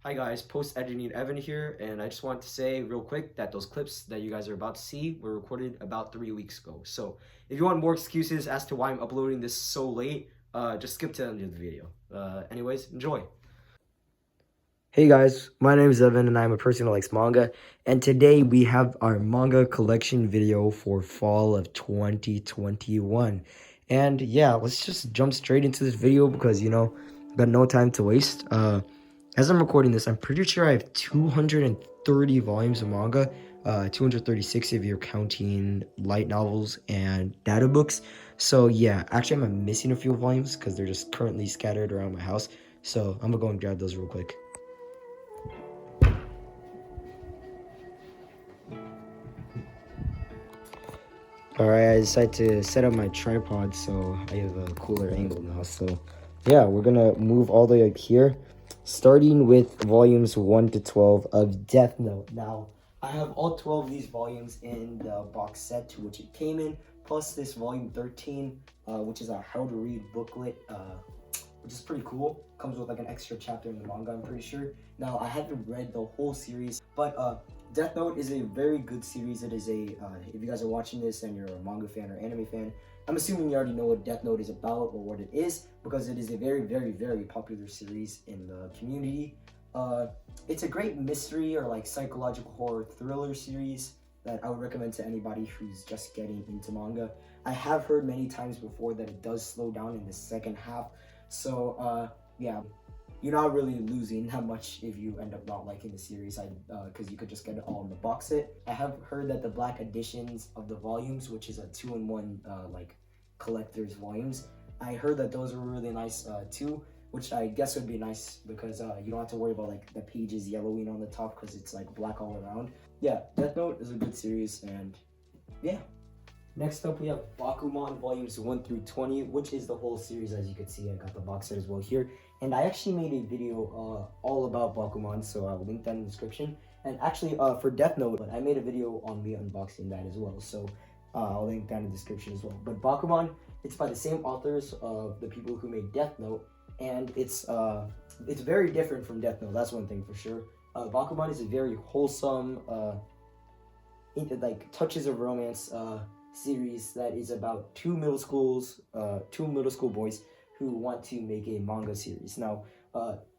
Hi guys, post-editing Evan here, and I just want to say real quick that those clips that you guys are about to see were recorded about 3 weeks ago. So if you want more excuses as to why I'm uploading this so late, just skip to the end of the video. Anyways, enjoy. Hey guys, my name is Evan and I'm a person who likes manga, and today we have our manga collection video for fall of 2021. And yeah, let's just jump straight into this video because, got no time to waste. As I'm recording this, I'm pretty sure I have 230 volumes of manga, 236 if you're counting light novels and data books. So yeah, actually I'm missing a few volumes because they're just currently scattered around my house. So I'm gonna go and grab those real quick. Alright, I decided to set up my tripod so I have a cooler angle now. So yeah, we're gonna move all the way up here, starting with volumes 1 to 12 of Death Note. Now, I have all 12 of these volumes in the box set to which it came in, plus this volume 13, which is a how to read booklet, which is pretty cool. Comes with like an extra chapter in the manga, I'm pretty sure. Now, I haven't read the whole series, but Death Note is a very good series. It is a, if you guys are watching this and you're a manga fan or anime fan, I'm assuming you already know what Death Note is about or what it is, because it is a very, very, very popular series in the community. It's a great mystery or like psychological horror thriller series that I would recommend to anybody who's just getting into manga. I have heard many times before that it does slow down in the second half. So yeah, you're not really losing that much if you end up not liking the series, because you could just get it all in the box set. I have heard that the black editions of the volumes, which is a 2-in-1 like collector's volumes, I heard that those were really nice too, which I guess would be nice because you don't have to worry about like the pages yellowing on the top because it's like black all around. Yeah, Death Note is a good series, and yeah. Next up, we have Bakuman volumes 1 through 20, which is the whole series. As you can see, I got the box set as well here. And I actually made a video all about Bakuman, so I'll link that in the description. And actually, for Death Note, I made a video on me unboxing that as well, so I'll link that in the description as well. But Bakuman, it's by the same authors of the people who made Death Note, and it's very different from Death Note. That's one thing for sure. Bakuman is a very wholesome, like touches of romance series that is about two middle school boys who want to make a manga series. Now,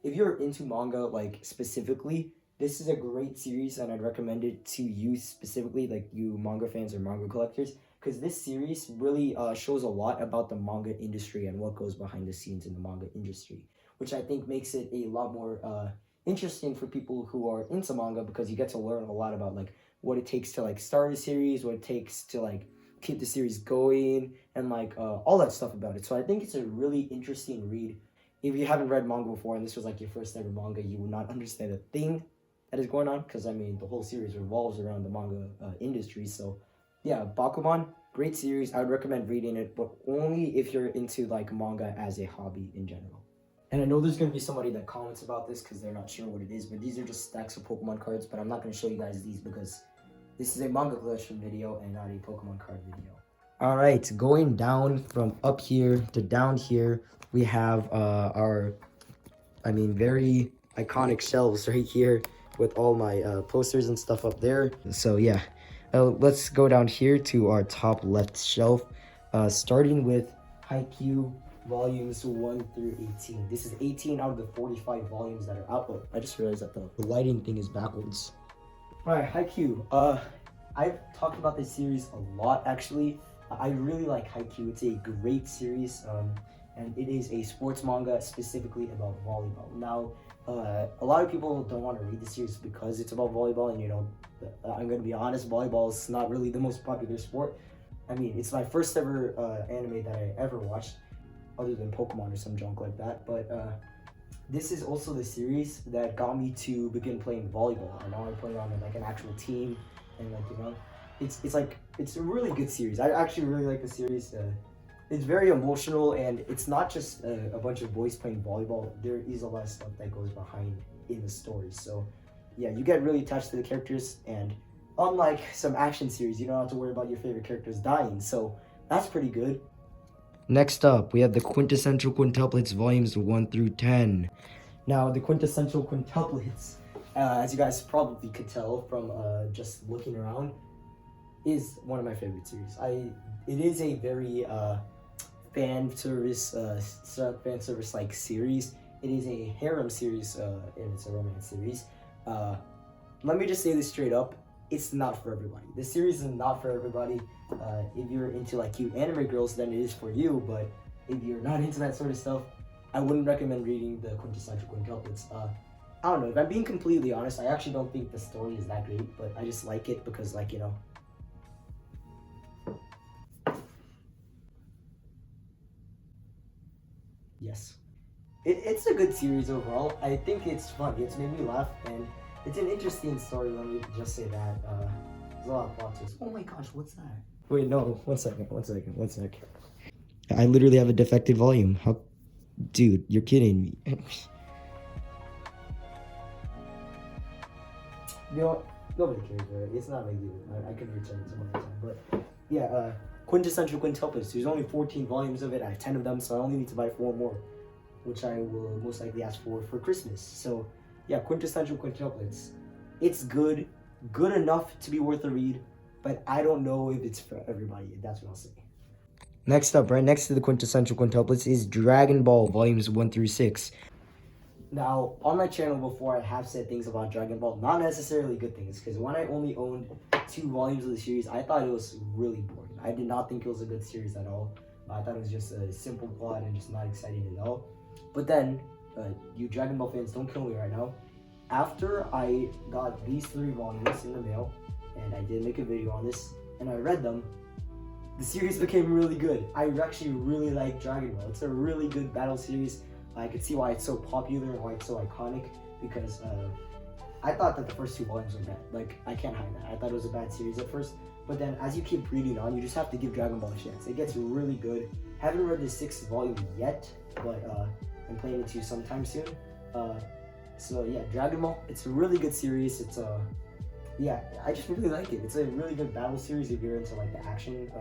if you're into manga, like specifically, this is a great series and I'd recommend it to you specifically, like you manga fans or manga collectors, because this series really shows a lot about the manga industry and what goes behind the scenes in the manga industry, which I think makes it a lot more interesting for people who are into manga, because you get to learn a lot about like what it takes to like start a series, what it takes to like keep the series going, and like all that stuff about it. So I think it's a really interesting read. If you haven't read manga before and this was like your first ever manga, you would not understand a thing that is going on, because I mean the whole series revolves around the manga industry. So yeah, Bakuman, great series. I would recommend reading it, but only if you're into like manga as a hobby in general. And I know there's going to be somebody that comments about this because they're not sure what it is, but these are just stacks of Pokemon cards, but I'm not going to show you guys these because this is a manga collection video and not a Pokemon card video. Alright, going down from up here to down here, we have our, very iconic shelves right here with all my posters and stuff up there. So yeah, let's go down here to our top left shelf, starting with Haikyū volumes 1 through 18. This is 18 out of the 45 volumes that are out. Oh, I just realized that the lighting thing is backwards. Alright, Haikyū. I've talked about this series a lot, actually. I really like Haikyū. It's a great series, and it is a sports manga specifically about volleyball. Now, a lot of people don't want to read the series because it's about volleyball, and I'm going to be honest, volleyball is not really the most popular sport. I mean, it's my first ever anime that I ever watched, other than Pokemon or some junk like that, but this is also the series that got me to begin playing volleyball, and now I'm playing on like an actual team, and like it's a really good series. I actually really like the series. It's very emotional, and it's not just a bunch of boys playing volleyball. There is a lot of stuff that goes behind in the story. So yeah, you get really attached to the characters, and unlike some action series, you don't have to worry about your favorite characters dying. So that's pretty good. Next up, we have the Quintessential Quintuplets volumes 1 through 10. Now, the Quintessential Quintuplets, as you guys probably could tell from just looking around, is one of my favorite series. It is a very fan service like series. It is a harem series, and it's a romance series. Let me just say this straight up: it's not for everybody. This series is not for everybody. If you're into like cute anime girls, then it is for you. But if you're not into that sort of stuff, I wouldn't recommend reading the Quintessential Quintuplets. I don't know. If I'm being completely honest, I actually don't think the story is that great, but I just like it because, like, you know. Yes. It's a good series overall. I think it's fun. It's made me laugh, and it's an interesting story. Let me just say that. There's a lot of plot twists. Oh my gosh, what's that? Wait, no. One second. I literally have a defective volume. How? Dude, you're kidding me. You know, nobody cares, right? It's not like I could return it some other time. But yeah, Quintessential Quintuplets. There's only 14 volumes of it. I have 10 of them, so I only need to buy 4 more, which I will most likely ask for Christmas. So yeah, Quintessential Quintuplets. It's good enough to be worth a read, but I don't know if it's for everybody. That's what I'll say. Next up, right next to the Quintessential Quintuplets, is Dragon Ball Volumes 1 through 6. Now, on my channel before, I have said things about Dragon Ball, not necessarily good things, because when I only owned 2 volumes of the series, I thought it was really boring. I did not think it was a good series at all. I thought it was just a simple plot and just not exciting at all. But then, you Dragon Ball fans, don't kill me right now. After I got these 3 volumes in the mail, and I did make a video on this, and I read them, the series became really good. I actually really like Dragon Ball. It's a really good battle series. I could see why it's so popular and why it's so iconic, because I thought that the first 2 volumes were bad. Like, I can't hide that. I thought it was a bad series at first, but then as you keep reading on, you just have to give Dragon Ball a chance. It gets really good. Haven't read the 6th volume yet, but I'm planning to sometime soon. So yeah, Dragon Ball, it's a really good series. It's yeah, I just really like it. It's a really good battle series if you're into like the action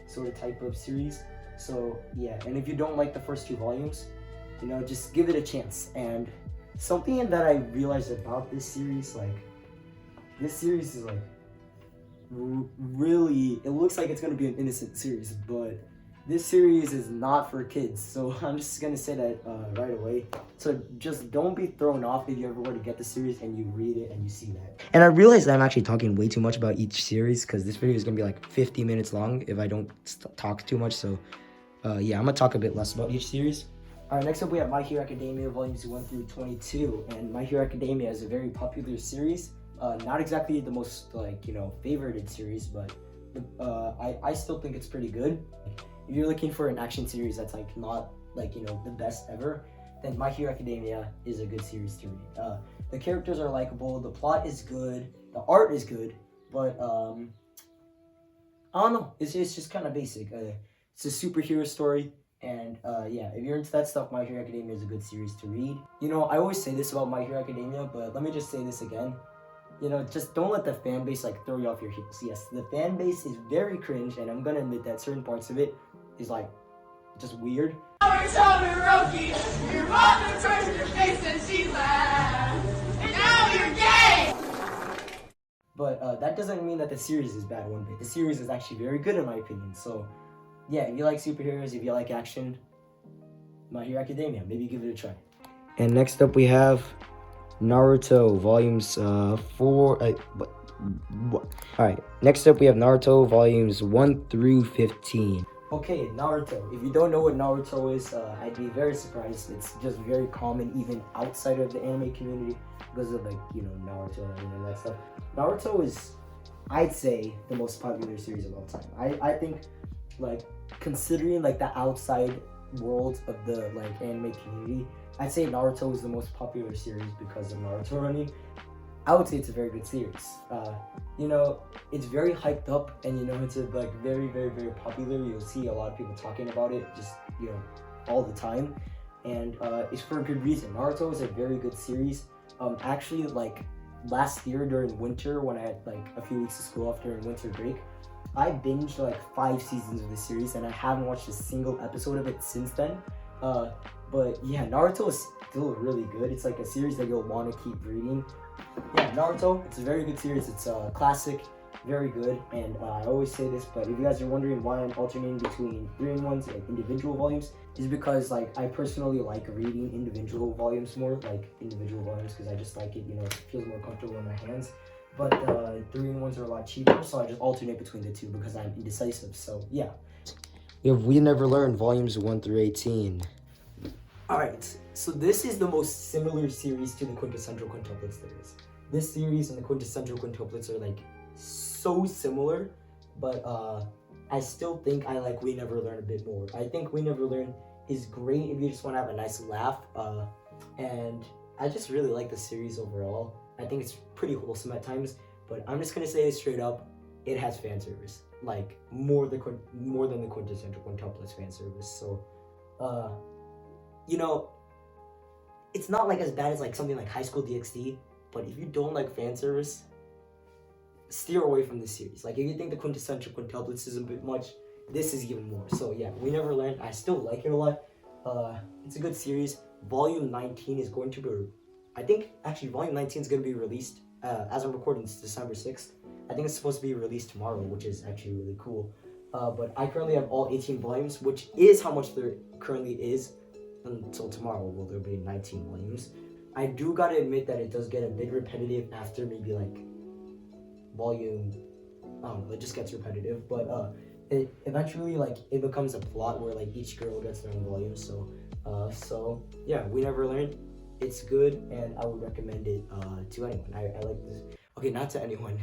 sort of type of series. So yeah, and if you don't like the first 2 volumes, you know, just give it a chance. And something that I realized about this series, like, this series is like really, it looks like it's gonna be an innocent series, but this series is not for kids. So I'm just gonna say that right away. So just don't be thrown off if you ever were to get the series and you read it and you see that. And I realized that I'm actually talking way too much about each series, because this video is gonna be like 50 minutes long if I don't talk too much. So yeah, I'm gonna talk a bit less about each series. Alright, next up we have My Hero Academia Volumes 1 through 22. And My Hero Academia is a very popular series. Not exactly the most, like, you know, favorited series, but I still think it's pretty good. If you're looking for an action series that's like not like, you know, the best ever, then My Hero Academia is a good series to read. The characters are likable, the plot is good, the art is good, but I don't know, it's just kind of basic. It's a superhero story, and yeah, if you're into that stuff, My Hero Academia is a good series to read. You know, I always say this about My Hero Academia, but let me just say this again. You know, just don't let the fan base like throw you off your heels. Yes, the fan base is very cringe, and I'm gonna admit that certain parts of it is like just weird. Your mother turned your face and she laughed, and now you're gay. But that doesn't mean that the series is bad one bit. The series is actually very good in my opinion. So yeah, if you like superheroes, if you like action, My Hero Academia, maybe give it a try. And next up we have Naruto Volumes 4. Alright, next up we have Naruto Volumes 1 through 15. Okay, Naruto. If you don't know what Naruto is, I'd be very surprised. It's just very common even outside of the anime community because of, like, you know, Naruto and, you know, that stuff. Naruto is, I'd say, the most popular series of all time. I think, like, considering like the outside world of the like anime community, I'd say Naruto is the most popular series because of Naruto running. I would say it's a very good series. You know, it's very hyped up, and you know, it's like very, very, very popular. You'll see a lot of people talking about it, just, you know, all the time, and it's for a good reason. Naruto is a very good series. Actually, like last year during winter, when I had like a few weeks of school off during winter break, I binged like 5 seasons of the series, and I haven't watched a single episode of it since then. But yeah, Naruto is still really good. It's like a series that you'll want to keep reading. Yeah, Naruto, it's a very good series. It's a classic, very good. And I always say this, but if you guys are wondering why I'm alternating between 3-in-1s and individual volumes, is because like I personally like reading individual volumes more, because I just like it, you know, it feels more comfortable in my hands. But 3-in-1s are a lot cheaper, so I just alternate between the two because I'm indecisive. So yeah. We have We Never Learned volumes 1 through 18. Alright, so this is the most similar series to the Quintessential Quintuplets there is. This series and the Quintessential Quintuplets are like so similar, but I still think I like We Never Learn a bit more. I think We Never Learn is great if you just want to have a nice laugh, and I just really like the series overall. I think it's pretty wholesome at times, but I'm just gonna say it straight up, it has fan service, like more than the Quintessential Quintuplets fan service. So, you know, it's not like as bad as like something like High School DxD, but if you don't like fan service, steer away from this series. Like if you think the Quintessential Quintuplets is a bit much, this is even more. So yeah, We Never Learned, I still like it a lot. It's a good series. Volume 19 is going to be, I think actually Volume 19 is going to be released, as I'm recording, it's December 6th. I think it's supposed to be released tomorrow, which is actually really cool. But I currently have all 18 volumes, which is how much there currently is until tomorrow. Well, there'll be 19 volumes. I do gotta admit that it does get a bit repetitive after maybe like volume, I don't know, it just gets repetitive, but it eventually like it becomes a plot where like each girl gets their own volume. So yeah, We Never Learned, it's good, and I would recommend it to anyone. I like this. Okay, not to anyone,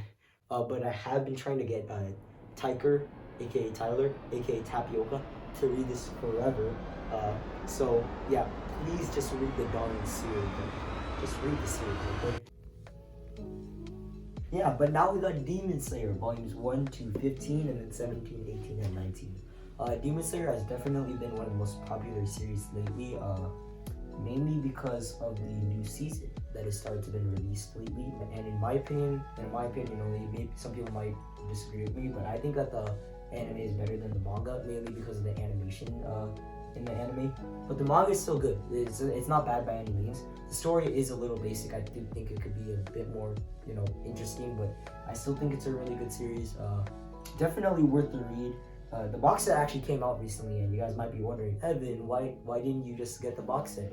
but I have been trying to get TYKER, aka Tyler, aka Tapioca, to read this forever. So yeah, please just read the darn series. Just read the series, okay? Yeah, but now we got Demon Slayer, volumes 1 to 15, and then 17, 18, and 19. Demon Slayer has definitely been one of the most popular series lately, mainly because of the new season that has started to be released lately. And in my opinion, only, maybe some people might disagree with me, but I think that the anime is better than the manga, mainly because of the animation in the anime. But the manga is still good. It's not bad by any means. The story is a little basic. I do think it could be a bit more, you know, interesting, but I still think it's a really good series. Definitely worth the read. The box set actually came out recently, and you guys might be wondering, Evan, why didn't you just get the box set?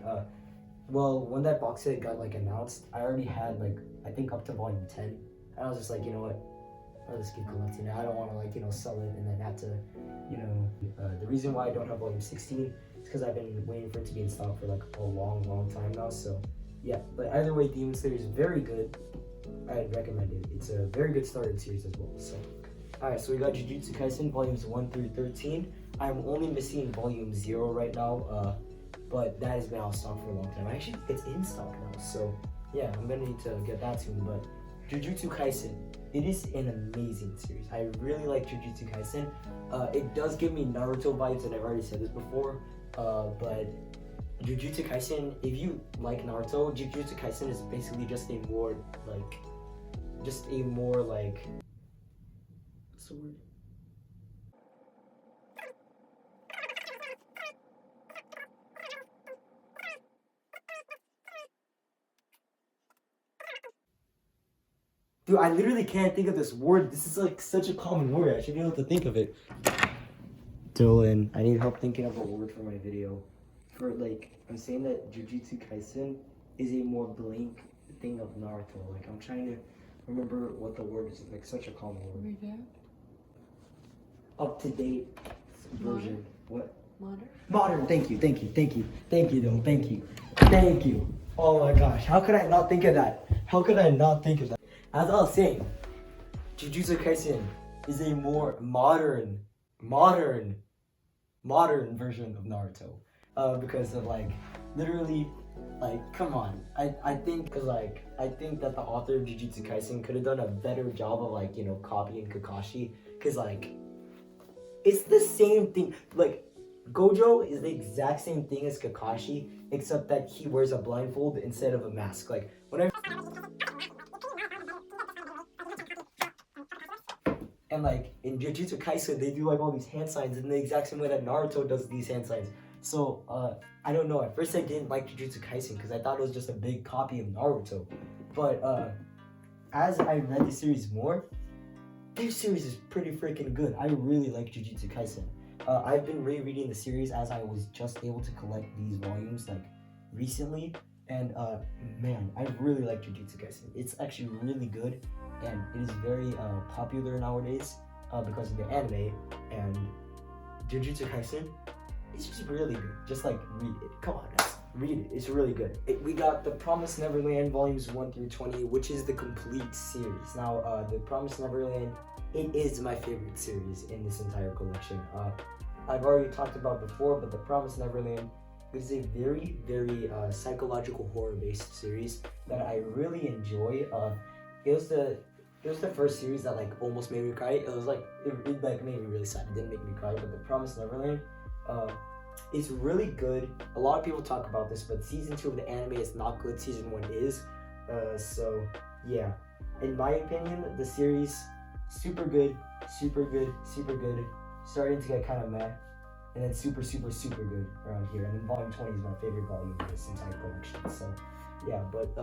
Well, when that box set got like announced, I already had like I think up to volume 10, and I was just like, you know what, I'll just keep collecting it. I don't want to like, you know, sell it and then have to, you know. The reason why I don't have volume 16 is because I've been waiting for it to be in stock for like a long time now. So yeah, but either way, Demon Slayer is very good. I'd recommend it. It's a very good starting series as well. So alright, so we got Jujutsu Kaisen volumes 1 through 13. I'm only missing volume 0 right now, but that has been out of stock for a long time. Actually, it's in stock now, so yeah, I'm gonna need to get that soon. But Jujutsu Kaisen, it is an amazing series. I really like Jujutsu Kaisen. It does give me Naruto vibes, and I've already said this before, but Jujutsu Kaisen, if you like Naruto, Jujutsu Kaisen is basically just a more like, what's the word? Dude, I literally can't think of this word. This is like such a common word. I should be able to think of it. Dylan, I need help thinking of a word for my video. For like, I'm saying that Jujutsu Kaisen is a more blank thing of Naruto. Like, I'm trying to remember what the word is. It's like such a common word. Revamped? Up to date version. Modern? What? Modern. Thank you, Dylan. Thank you. Oh my gosh, how could I not think of that? As I was saying, Jujutsu Kaisen is a more modern version of Naruto. Because of like, literally, like, come on. I think that the author of Jujutsu Kaisen could have done a better job of like, you know, copying Kakashi. Cause like, it's the same thing. Like, Gojo is the exact same thing as Kakashi, except that he wears a blindfold instead of a mask. Like, whenever... And like, in Jujutsu Kaisen, they do like all these hand signs in the exact same way that Naruto does these hand signs. So I don't know. At first, I didn't like Jujutsu Kaisen because I thought it was just a big copy of Naruto. But as I read the series more, this series is pretty freaking good. I really like Jujutsu Kaisen. I've been rereading the series as I was just able to collect these volumes like recently, and man, I really like Jujutsu Kaisen. It's actually really good, and it is very popular nowadays because of the anime. And Jujutsu Kaisen, it's just really good. Just like read it. Come on, guys. Read it. It's really good. We got the Promised Neverland volumes 1 through 20, which is the complete series. Now, the Promised Neverland, it is my favorite series in this entire collection. I've already talked about it before, but the Promised Neverland is a very, very psychological horror-based series that I really enjoy. It was the first series that like almost made me cry. It was like it like made me really sad. It didn't make me cry, but the Promised Neverland, it's really good. A lot of people talk about this, but season 2 of the anime is not good. Season 1 is. So yeah, in my opinion, the series super good, super good, super good. Starting to get kind of meh, and then super, super, super good around here. And then volume 20 is my favorite volume of this entire collection. So yeah, but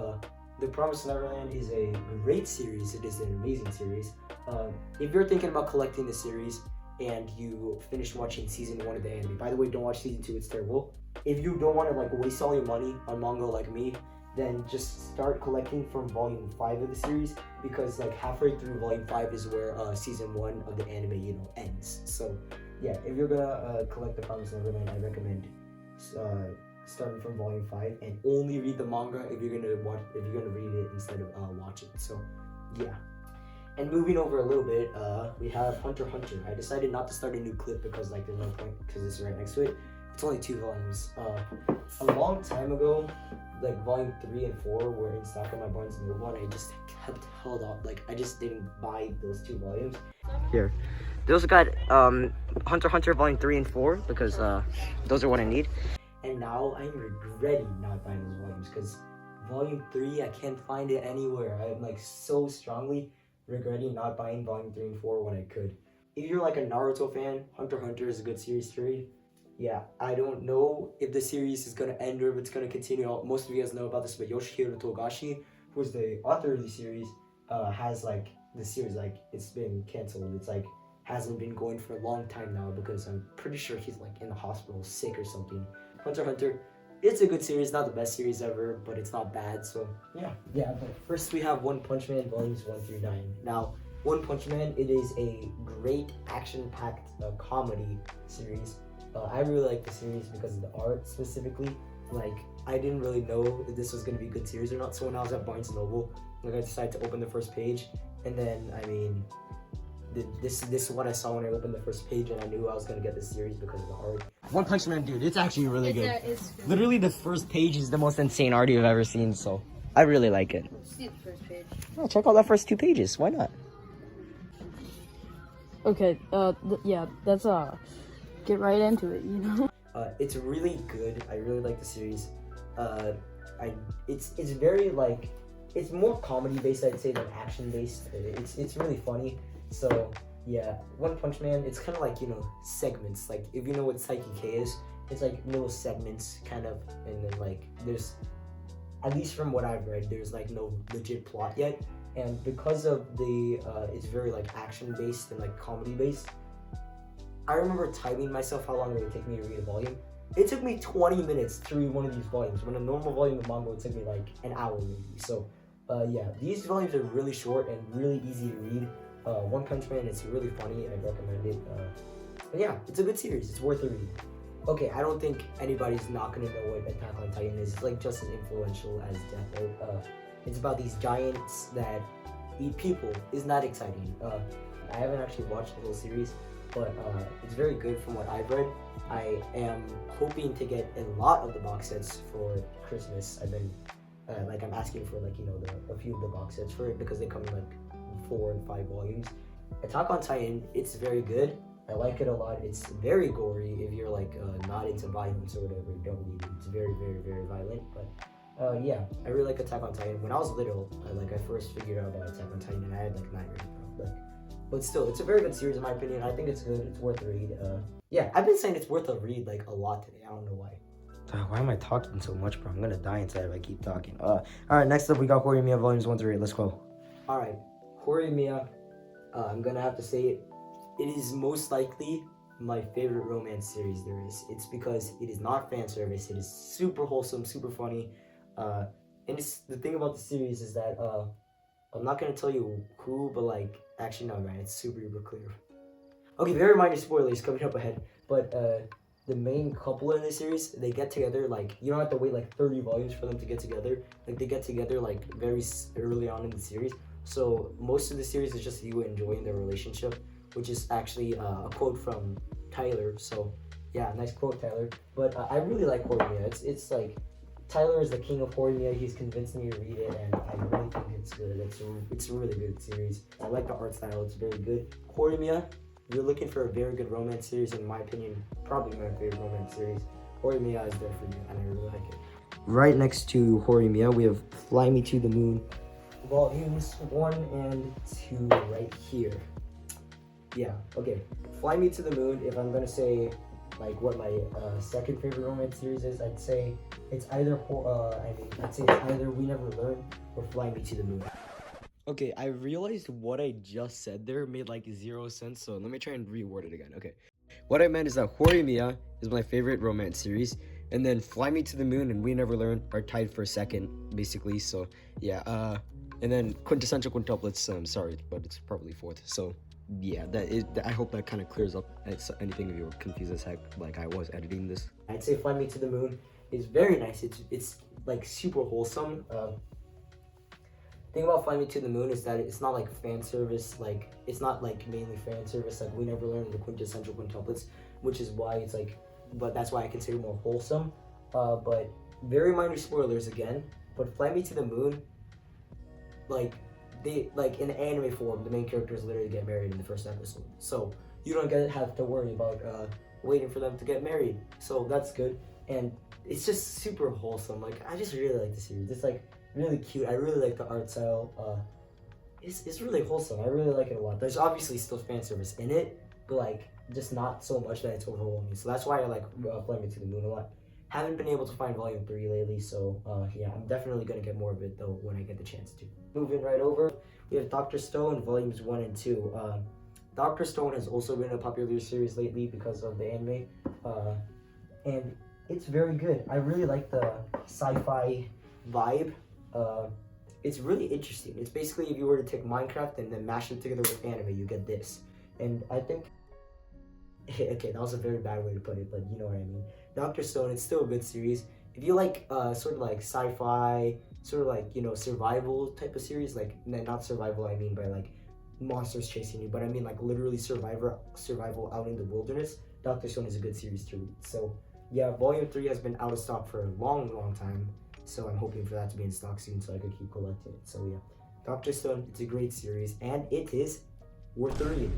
The Promised Neverland is a great series. It is an amazing series. If you're thinking about collecting the series and you finished watching season 1 of the anime, by the way, don't watch season 2, it's terrible. If you don't want to like waste all your money on manga like me, then just start collecting from volume 5 of the series, because like halfway through volume 5 is where season 1 of the anime, you know, ends. So yeah, if you're gonna collect The Promised Neverland, I recommend starting from volume 5 and only read the manga if you're gonna read it instead of watch it. So yeah. And moving over a little bit, we have Hunter x Hunter. I decided not to start a new clip because like there's no point, because it's right next to it. It's only 2 volumes. A long time ago, like volume 3 and 4 were in stock on my Barnes & Noble, and I just kept held off. Like I just didn't buy those 2 volumes. Here, those got Hunter x Hunter volume 3 and 4 because those are what I need. And now I'm regretting not buying those volumes because volume 3, I can't find it anywhere. I'm like so strongly regretting not buying volume 3 and 4 when I could. If you're like a Naruto fan, Hunter x Hunter is a good series to read. Yeah, I don't know if the series is gonna end or if it's gonna continue. Most of you guys know about this, but Yoshihiro Togashi, who's the author of the series, has like the series like it's been canceled. It's like hasn't been going for a long time now because I'm pretty sure he's like in the hospital sick or something. Hunter x Hunter, it's a good series, not the best series ever, but it's not bad. So yeah. But first we have One Punch Man volumes 1 through 9. Now, One Punch Man, it is a great action-packed comedy series. I really like the series because of the art specifically. Like, I didn't really know if this was going to be a good series or not, so when I was at Barnes & Noble, like, I decided to open the first page, and then, I mean, this is what I saw when I opened the first page, and I knew I was going to get this series because of the art. One Punch Man, dude, it's actually really good. It's good. Literally, the first page is the most insane art you've ever seen, so I really like it. See the first page. Oh, check out that first 2 pages. Why not? Okay, yeah, that's get right into it, you know? It's really good. I really like the series. It's very like, it's more comedy based, I'd say, than action based. It's really funny. So yeah, One Punch Man, it's kind of like, you know, segments. Like if you know what TYKER is, it's like little segments kind of, and then like there's, at least from what I've read, there's like no legit plot yet. And because of the, it's very like action based and like comedy based. I remember timing myself how long it would take me to read a volume. It took me 20 minutes to read one of these volumes, when a normal volume of manga would take me like an hour maybe. So yeah, these volumes are really short and really easy to read. One Punch Man, it's really funny. I recommend it. And yeah, it's a good series. It's worth a read. Okay, I don't think anybody's not gonna know what Attack on Titan is. It's like just as influential as Death Note. It's about these giants that eat people. Isn't that exciting? I haven't actually watched the whole series, but it's very good from what I've read. I am hoping to get a lot of the box sets for Christmas. I've been I'm asking for like, you know, a few of the box sets for it because they come in like 4 and 5 volumes. Attack on Titan, it's very good. I like it a lot. It's very gory. If you're like not into violence or whatever, you don't need it. It's very, very, very violent. But yeah, I really like Attack on Titan. When I was little, I first figured out Attack on Titan, and I had like 9 years old. but still, it's a very good series in my opinion. I think it's good. It's worth a read. Yeah, I've been saying it's worth a read like a lot today. I don't know why. Why am I talking so much, bro? I'm gonna die inside if I keep talking. All right, next up we got Horimiya volumes 1 to 8. Let's go. All right, Horimiya. I'm gonna have to say it. It is most likely my favorite romance series there is. It's because it is not fan service. It is super wholesome, super funny. And it's the thing about the series is that I'm not gonna tell you who, but like actually no, man, it's super clear. Okay, very minor spoilers coming up ahead, but the main couple in this series, they get together, like, you don't have to wait like 30 volumes for them to get together. Like, they get together like very early on in the series. So most of the series is just you enjoying their relationship, which is actually a quote from Tyler. So yeah, nice quote, Tyler. But I really like Horimiya. It's like Tyler is the king of Horimiya. He's convinced me to read it, and I really think it's good. It's a really good series. I like the art style. It's very good. Horimiya. If you're looking for a very good romance series, in my opinion, probably my favorite romance series, Horimiya is there for you, and I really like it. Right next to Horimiya, we have Fly Me to the Moon, volumes 1 and 2 right here. Yeah, okay. Fly Me to the Moon, if I'm gonna say like what my second favorite romance series is, I'd say it's either We Never Learn or Fly Me to the Moon. Okay, I realized what I just said there made like 0 sense, so let me try and reword it again. Okay, what I meant is that Horimiya is my favorite romance series, and then Fly Me to the Moon and We Never Learn are tied for second, basically. So yeah, and then Quintessential Quintuplets. I'm sorry, but it's probably fourth. So yeah, I hope that kind of clears up anything if you were confused as heck, like I was editing this. I'd say Fly Me to the Moon is very nice. It's like super wholesome. Thing about Fly Me to the Moon is that it's not like fan service, like it's not like mainly fan service like We Never Learned the Quintessential Quintuplets, which is why it's like, but that's why I consider it more wholesome. But very minor spoilers again, but Fly Me to the Moon, like they like in anime form, the main characters literally get married in the first episode, so you don't have to worry about waiting for them to get married. So that's good, and it's just super wholesome. Like I just really like the series. It's like really cute. I really like the art style. It's really wholesome. I really like it a lot. There's obviously still fan service in it, but like just not so much that it's overwhelming. So that's why I like Fly Me to the Moon a lot. Haven't been able to find volume 3 lately, so yeah, I'm definitely gonna get more of it though when I get the chance to. Moving right over, we have Dr. Stone volumes 1 and 2. Dr. Stone has also been a popular series lately because of the anime, and it's very good. I really like the sci-fi vibe. It's really interesting. It's basically if you were to take Minecraft and then mash it together with anime, you get this. And I think, okay, that was a very bad way to put it, but you know what I mean. Dr. Stone, it's still a good series. If you like sort of like sci-fi, sort of like, you know, survival type of series, like not survival I mean by like monsters chasing you, but I mean like literally survival out in the wilderness, Dr. Stone is a good series to read. So yeah, volume 3 has been out of stock for a long time. So I'm hoping for that to be in stock soon so I could keep collecting it. So yeah, Dr. Stone, it's a great series and it is worth the read.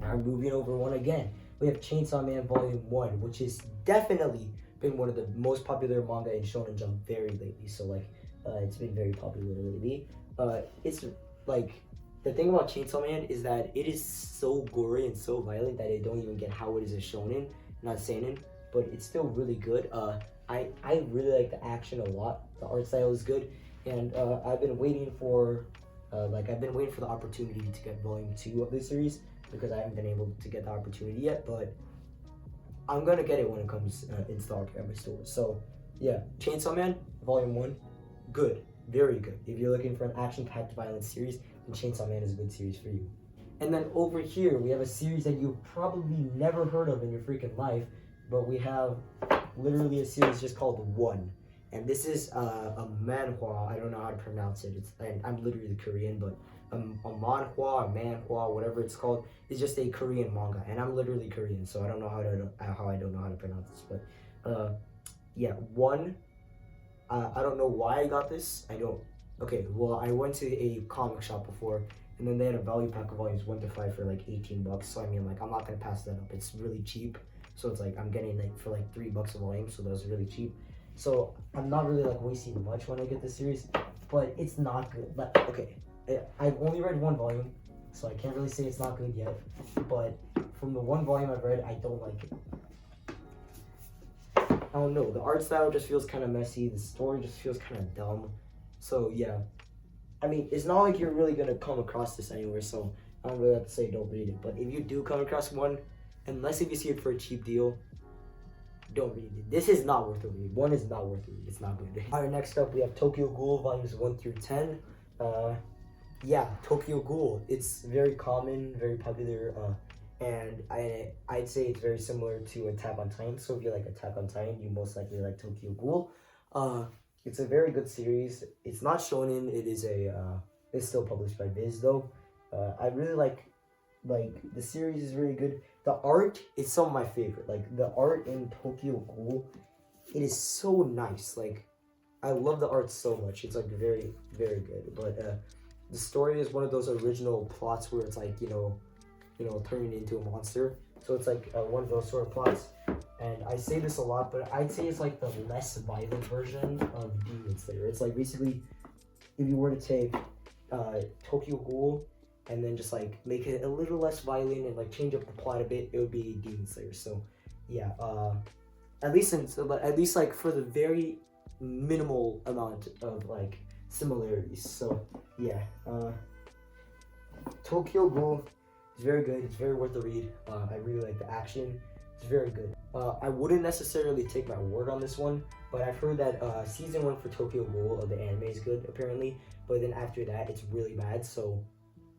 Now moving over one again, we have Chainsaw Man Volume 1, which has definitely been one of the most popular manga in Shonen Jump very lately. So like, it's been very popular lately. It's like, the thing about Chainsaw Man is that it is so gory and so violent that I don't even get how it is a shonen, not seinen, but it's still really good. I really like the action a lot. The art style is good, and I've been waiting for the opportunity to get volume 2 of this series because I haven't been able to get the opportunity yet, but I'm gonna get it when it comes in stock at my store. So yeah, Chainsaw Man Volume 1, good, very good. If you're looking for an action-packed violent series, then Chainsaw Man is a good series for you. And then over here, we have a series that you've probably never heard of in your freaking life, but we have literally a series just called One. And this is a manhwa. I don't know how to pronounce it. I'm literally Korean, but a manhwa, whatever it's called, is just a Korean manga. And I'm literally Korean, so I don't know how I don't know how to pronounce this. But yeah, One. I don't know why I got this. Okay, well, I went to a comic shop before, and then they had a value pack of volumes 1 to 5 for like $18. So I mean, like, I'm not gonna pass that up. It's really cheap. So it's like I'm getting it for like $3 a volume, so that was really cheap. So I'm not really like wasting much when I get this series, but it's not good. But okay, I've only read 1 volume. so I can't really say it's not good yet. But from the one volume I've read, I don't like it. I don't know. The art style just feels kind of messy. The story just feels kind of dumb. So yeah, I mean, it's not like you're really gonna come across this anywhere. So I don't really have to say don't read it. But if you do come across one, unless if you see it for a cheap deal, don't read it. This is not worth a read. One is not worth a read. It's not good. Alright, next up we have Tokyo Ghoul volumes 1 through 10. Yeah, Tokyo Ghoul. It's very common, very popular, and I'd say it's very similar to Attack on Titan. So if you like Attack on Titan, you most likely like Tokyo Ghoul. It's a very good series. It's not shonen. It is it's still published by Viz though. I really like the series is really good. The art is some of my favorite. Like the art in Tokyo Ghoul, it is so nice. Like I love the art so much. It's like very, very good. But the story is one of those original plots where it's like, turning into a monster. So it's like one of those sort of plots. And I say this a lot, but I'd say it's like the less violent version of Demon Slayer. It's like basically, if you were to take Tokyo Ghoul and then just like make it a little less violent and like change up the plot a bit, it would be Demon Slayer. So yeah, at least like for the very minimal amount of like similarities. So yeah, Tokyo Ghoul is very good. It's very worth the read. I really like the action. It's very good. I wouldn't necessarily take my word on this one, but I've heard that season 1 for Tokyo Ghoul of the anime is good apparently, but then after that it's really bad. So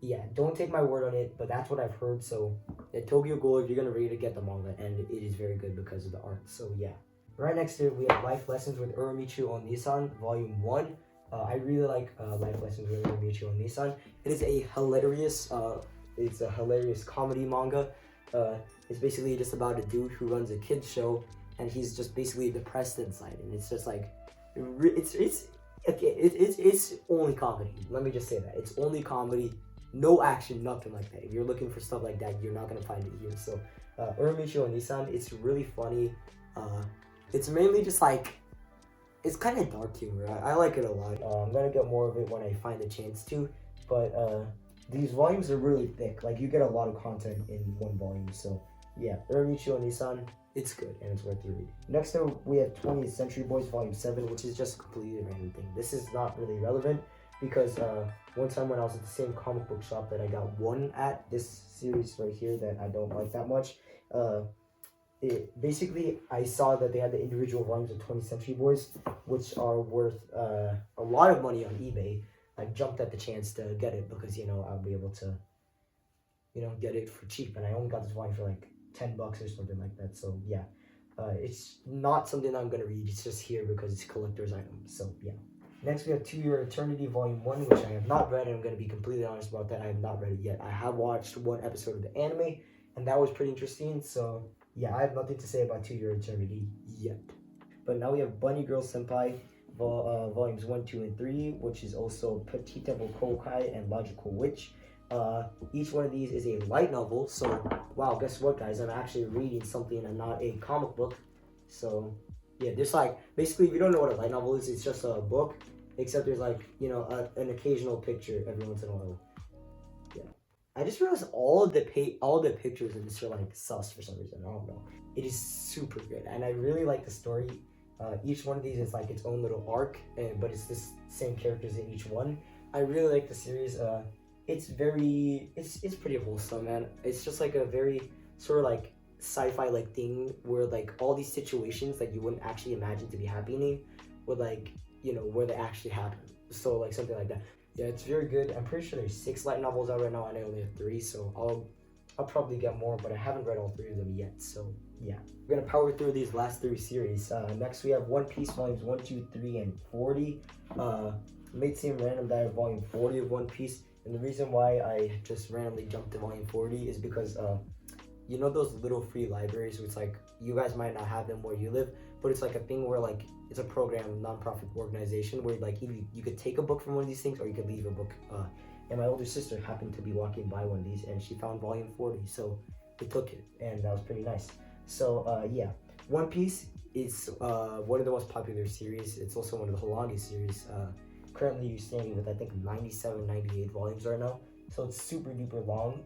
yeah, don't take my word on it, but that's what I've heard. So yeah, Tokyo Ghoul, if you're gonna read it, get the manga, and it is very good because of the art. So yeah. Right next to it, we have Life Lessons with Uramichi Onii-san, Volume 1. I really like Life Lessons with Uramichi Onii-san. It is a hilarious, comedy manga. It's basically just about a dude who runs a kids show, and he's just basically depressed inside, and it's just like, it's only comedy. Let me just say that it's only comedy, no action, nothing like that. If you're looking for stuff like that, you're not gonna find it here. So, Uramichi Onii-san, it's really funny. It's mainly just like, it's kind of dark humor. I like it a lot. I'm gonna get more of it when I find a chance to, but these volumes are really thick. Like you get a lot of content in one volume. So yeah, Uramichi Onii-san, it's good and it's worth the read. Next up, we have 20th Century Boys Volume 7, which is just a completely random thing. This is not really relevant because one time when I was at the same comic book shop that I got one at, this series right here that I don't like that much, basically I saw that they had the individual volumes of 20th Century Boys, which are worth a lot of money on eBay. I jumped at the chance to get it because I'll be able to get it for cheap, and I only got this volume for like $10 or something like that. So yeah, it's not something I'm gonna read. It's just here because it's a collector's item. So yeah. Next we have To Your Eternity Volume 1, which I have not read, and I'm gonna be completely honest about that. I have not read it yet. I have watched one episode of the anime, and that was pretty interesting. So yeah, I have nothing to say about To Your Eternity yet. But now we have Bunny Girl Senpai volumes 1, 2, and 3, which is also Petita Bokokai and Logical Witch. Each one of these is a light novel. So wow, guess what, guys? I'm actually reading something and not a comic book. So yeah, there's like, basically, if you don't know what a light novel is, it's just a book, except there's like an occasional picture every once in a while. Yeah. I just realized all the pictures in this are like sus for some reason. I don't know. It is super good, and I really like the story. Each one of these is like its own little arc, but it's the same characters in each one. I really like the series. It's pretty wholesome, man. It's just like a very sort of like sci-fi like thing where like all these situations that you wouldn't actually imagine to be happening would like where they actually happen. So like something like that. Yeah, it's very good. I'm pretty sure there's 6 light novels out right now, and I only have 3, so I'll probably get more, but I haven't read all 3 of them yet. So yeah, we're gonna power through these last 3 series. Next we have One Piece volumes 1, 2, 3, and 40. It may seem random that I have volume 40 of One Piece, and the reason why I just randomly jumped to volume 40 is because those little free libraries where it's like you guys might not have them where you live, but it's like a thing where like it's a program, non-profit organization where like you could take a book from one of these things or you could leave a book. And my older sister happened to be walking by one of these and she found volume 40, so we took it, and that was pretty nice. So yeah, One Piece is one of the most popular series. It's also one of the longest series. Currently you're standing with I think 97, 98 volumes right now. so it's super duper long.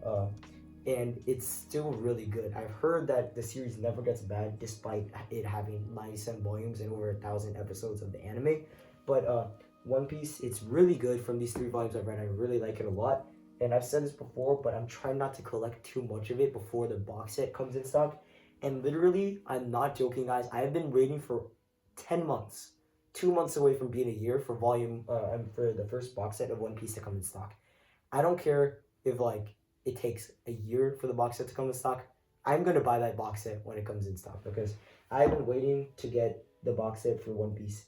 And it's still really good. I've heard that the series never gets bad despite it having 97 volumes and over 1,000 episodes of the anime. But One Piece, it's really good. From these 3 volumes I've read, I really like it a lot. And I've said this before, but I'm trying not to collect too much of it before the box set comes in stock. And literally, I'm not joking, guys. I've been waiting for 10 months, 2 months away from being a year for for the first box set of One Piece to come in stock. I don't care if like it takes a year for the box set to come in stock. I'm gonna buy that box set when it comes in stock because I've been waiting to get the box set for One Piece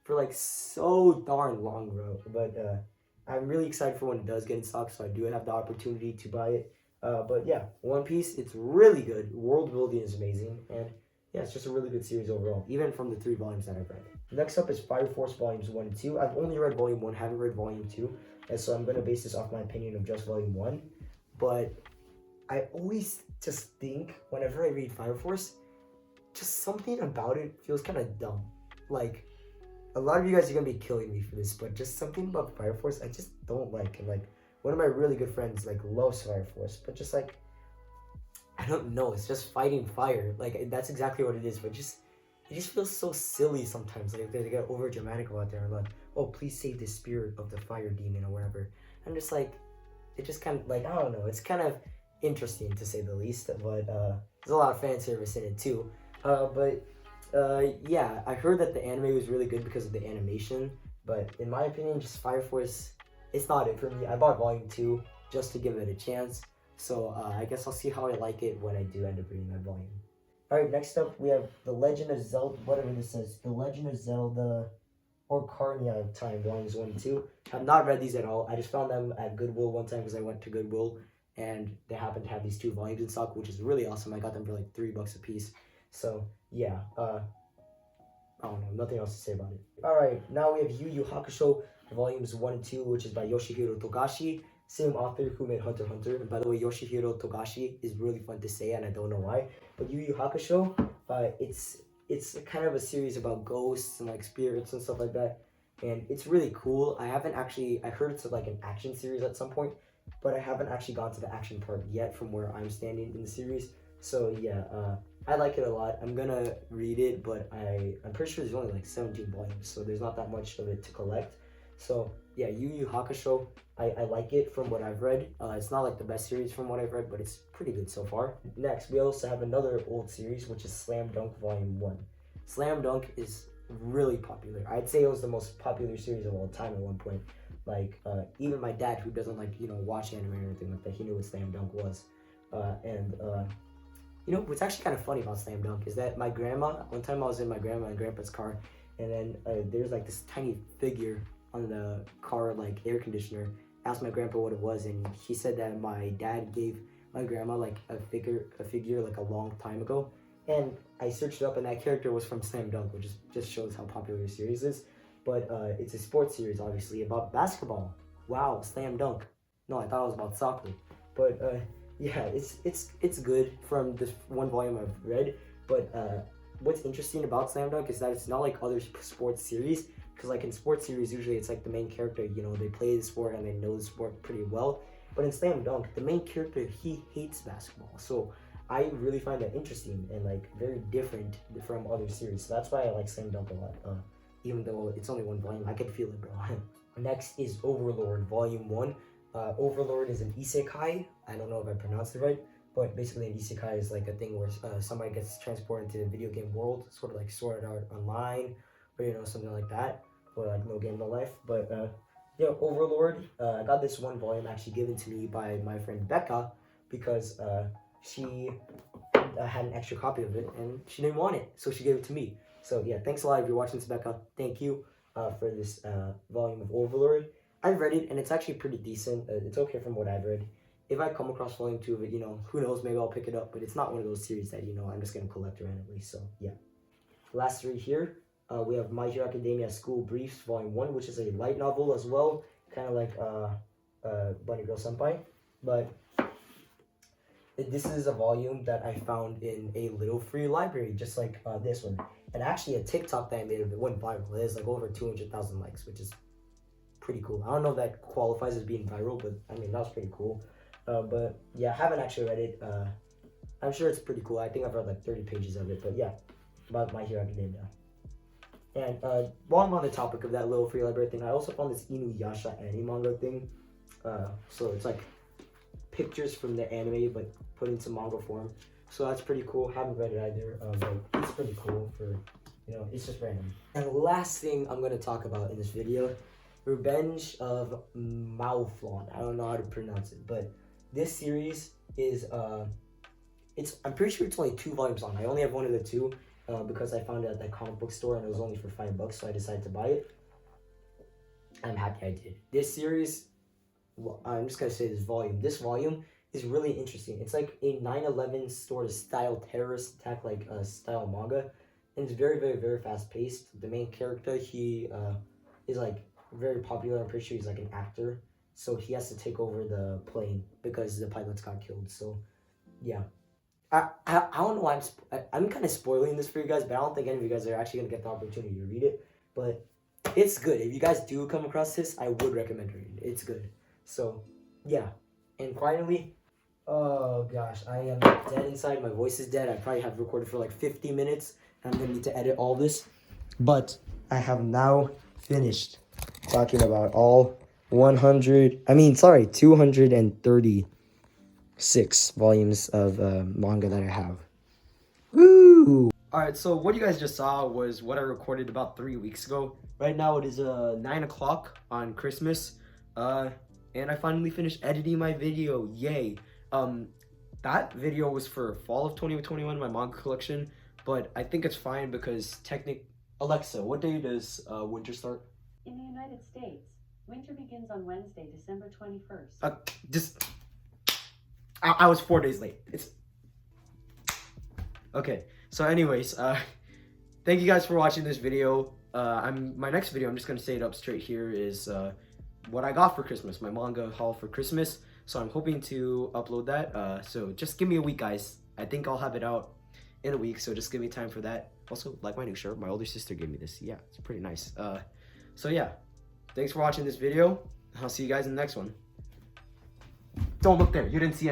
for like so darn long, bro. But I'm really excited for when it does get in stock, so I do have the opportunity to buy it. But yeah, One Piece, it's really good. World building is amazing, and yeah, it's just a really good series overall, even from the 3 volumes that I've read. Next up is Fire Force Volumes 1 and 2. I've only read Volume 1, haven't read Volume 2, and so I'm gonna base this off my opinion of just Volume 1. But I always just think, whenever I read Fire Force, just something about it feels kind of dumb. Like, a lot of you guys are going to be killing me for this, but just something about Fire Force I just don't like. And, like, one of my really good friends, like, loves Fire Force, but just, like, I don't know, it's just fighting fire. Like, that's exactly what it is, but it just feels so silly sometimes. Like, they get over dramatic about there, like, oh, please save the spirit of the fire demon or whatever. I'm just like, it just kind of, like, I don't know, it's kind of interesting to say the least, but there's a lot of fan service in it too. Yeah, I heard that the anime was really good because of the animation, but in my opinion, just Fire Force, it's not it for me. I bought Volume 2 just to give it a chance, so I guess I'll see how I like it when I do end up reading that volume. Alright, next up we have The Legend of Zelda, whatever this says, The Legend of Zelda Ocarina of Time, Volumes 1 and 2. I've not read these at all. I just found them at Goodwill one time because I went to Goodwill and they happened to have these 2 volumes in stock, which is really awesome. I got them for like $3 a piece. So yeah, I don't know, nothing else to say about it. Alright, now we have Yu Yu Hakusho, Volumes 1 and 2, which is by Yoshihiro Togashi, same author who made Hunter x Hunter. And by the way, Yoshihiro Togashi is really fun to say, and I don't know why. But Yu Yu Hakusho, it's kind of a series about ghosts and like spirits and stuff like that, and it's really cool. I heard it's like an action series at some point, but I haven't actually gone to the action part yet from where I'm standing in the series. So yeah, I like it a lot. I'm gonna read it, but I'm pretty sure there's only like 17 volumes, so there's not that much of it to collect. So yeah, Yu Yu Hakusho, I like it from what I've read. It's not like the best series from what I've read, but it's pretty good so far. Next, we also have another old series, which is Slam Dunk Volume 1. Slam Dunk is really popular. I'd say it was the most popular series of all time at one point. Like, even my dad, who doesn't like, watch anime or anything like that, he knew what Slam Dunk was. What's actually kind of funny about Slam Dunk is that my grandma, one time I was in my grandma and grandpa's car, and then there's like this tiny figure on the car, like, air conditioner. Asked my grandpa what it was, and he said that my dad gave my grandma like a figure like a long time ago. And I searched it up, and that character was from Slam Dunk, which just shows how popular the series is. But it's a sports series, obviously, about basketball. Wow, Slam Dunk. No, I thought it was about soccer. But yeah, it's good from this one volume I've read. But what's interesting about Slam Dunk is that it's not like other sports series. Because like in sports series, usually it's like the main character, they play the sport and they know the sport pretty well. But in Slam Dunk, the main character, he hates basketball. So I really find that interesting and like very different from other series. So that's why I like Slam Dunk a lot. Even though it's only one volume, I can feel it, bro. Next is Overlord, Volume 1. Overlord is an isekai. I don't know if I pronounced it right, but basically an isekai is like a thing where somebody gets transported into the video game world, sort of like Sword Art Online, or something like that, or like No Game No Life. But Overlord, I got this one volume actually given to me by my friend Becca because she had an extra copy of it and she didn't want it, so she gave it to me. So yeah, thanks a lot if you're watching this, Becca. Thank you for this volume of Overlord. I've read it and it's actually pretty decent. It's okay from what I've read. If I come across volume 2 of it, who knows, maybe I'll pick it up, but it's not one of those series that, I'm just gonna collect randomly. So yeah. Last 3 here. We have My Hero Academia School Briefs, Volume 1, which is a light novel as well, kind of like Bunny Girl Senpai. But this is a volume that I found in a little free library, just like this one. And actually, a TikTok that I made of it went viral. It has like over 200,000 likes, which is pretty cool. I don't know if that qualifies as being viral, but I mean, that was pretty cool. But yeah, I haven't actually read it. I'm sure it's pretty cool. I think I've read like 30 pages of it, but yeah, about My Hero Academia. And while I'm on the topic of that little free library thing, I also found this Inu-Yasha ani-manga thing. So it's like pictures from the anime, but put into manga form. So that's pretty cool. Haven't read it either, but it's pretty cool for, you know, it's just random. And the last thing I'm going to talk about in this video, Revenge of Mouflon. I don't know how to pronounce it, but this series is, I'm pretty sure it's only 2 volumes long. I only have one of the 2 because I found it at that comic book store and it was only for $5, so I decided to buy it. I'm happy I did. This series, well, I'm just going to say this volume is really interesting. It's like a 9/11 sort of style terrorist attack, like style manga, and it's very, very, very fast paced. The main character, he is like very popular. I'm pretty sure he's like an actor, so he has to take over the plane because the pilots got killed. So, yeah, I don't know why I'm kind of spoiling this for you guys, but I don't think any of you guys are actually gonna get the opportunity to read it. But it's good. If you guys do come across this, I would recommend reading it. It's good. So, yeah, and finally. Oh gosh, I am dead inside. My voice is dead. I probably have recorded for like 50 minutes. I'm gonna need to edit all this. But I have now finished talking about all 236 volumes of manga that I have. Woo! Alright, so what you guys just saw was what I recorded about 3 weeks ago. Right now it is 9 o'clock on Christmas. And I finally finished editing my video. Yay! That video was for fall of 2021, my manga collection, but I think it's fine because Alexa, what day does winter start? In the United States, winter begins on Wednesday, December 21st. I was 4 days late. It's okay. So anyways, thank you guys for watching this video. My next video, I'm just gonna say it up straight here, is what I got for Christmas, my manga haul for Christmas. So I'm hoping to upload that. So just give me a week, guys. I think I'll have it out in a week. So just give me time for that. Also, like my new shirt, my older sister gave me this. Yeah, it's pretty nice. So yeah, thanks for watching this video. I'll see you guys in the next one. Don't look there. You didn't see it.